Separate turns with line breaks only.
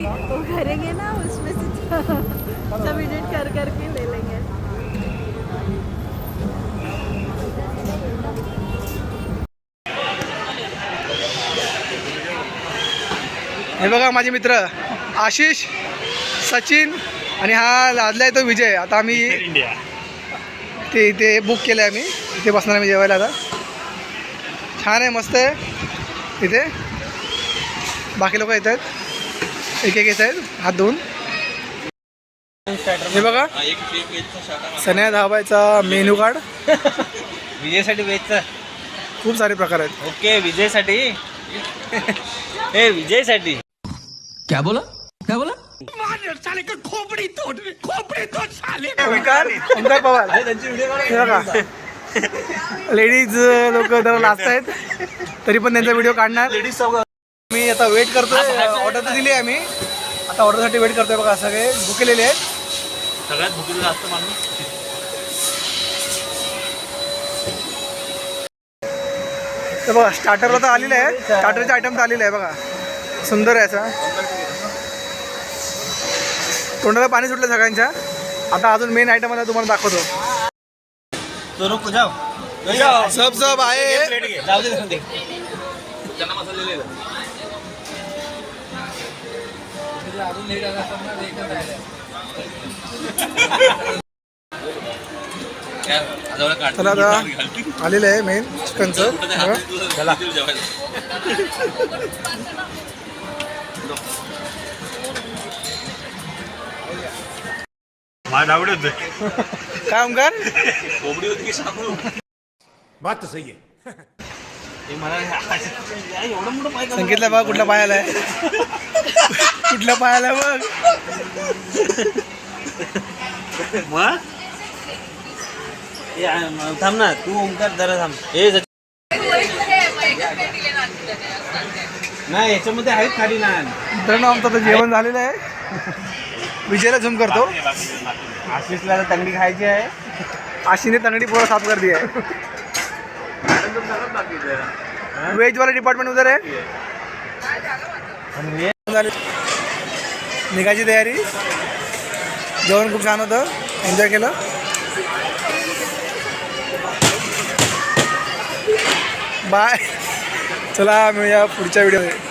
वो करेंगे ना उसमें से सब एडिट कर करके ले लेंगे।
हे बघा माझे मित्र आशिष, सचिन आणि हा लादला आहे तो विजय. आता आम्ही ते इथे बुक केलं आहे, आम्ही इथे बसणार आम्ही जेवायला. आता छान आहे, मस्त आहे. इथे बाकी लोक येत आहेत, एक एक येत आहेत हात धुवून. हे बघा सन्या धाबायचा मेनू कार्ड.
विजयसाठी वेजचा
खूप सारे प्रकार आहेत.
ओके विजयसाठी हे विजयसाठी
क्या बोला क्या बोला?
विकार ओंकार पवार. हे बघा लेडीज लोक जरा लाजत आहेत, तरी पण त्यांचा व्हिडिओ काढणार. मी आता वेट करतोय. ऑर्डर तर दिली आहे आम्ही, आता ऑर्डरसाठी वेट करतोय. बघा सगळे भुकेलेले आहेत.
सगळ्यात भुकेला जास्त माणूस.
तर बघा स्टार्टरला तर आलेलं आहे, स्टार्टरचे आयटम तर आलेले आहे. बघा सुंदर आहे असा. तोंडाला पाणी सुटलं सगळ्यांच्या. आता अजून मेन आयटम आता तुम्हाला दाखवतो.
तो रुक जाओ
सब सब आहे.
प्लेट घे जाऊ दे त्यांना मसाले ले
चला आता आलेलं आहे मेन चिकनचं.
चला माझ्या आवडत
काय ओंकार?
कोंबडी होती की सांगू
बात तो सही है.
ते मला एवढं मोठं पाय
संकेतला बघ कुठला पाय आलाय. कुठला पाय आलाय बघ.
मग थांब ना तू ओंकार जरा थांब. हे नाही याच्यामध्ये आहेत खाली ना.
मित्रांनो आमचं आता जेवण झालेलं आहे. विजयला झूम करतो.
आशिषला तर तंगडी खायची आहे.
आशीने तंगडी पूरा साफ कर दिया है. वेज वाला डिपार्टमेंट उधर है. निघायची तयारी. जेवण खूप छान होतं, एन्जॉय केलं. बाय. चला मिळूया पुढच्या व्हिडिओमध्ये.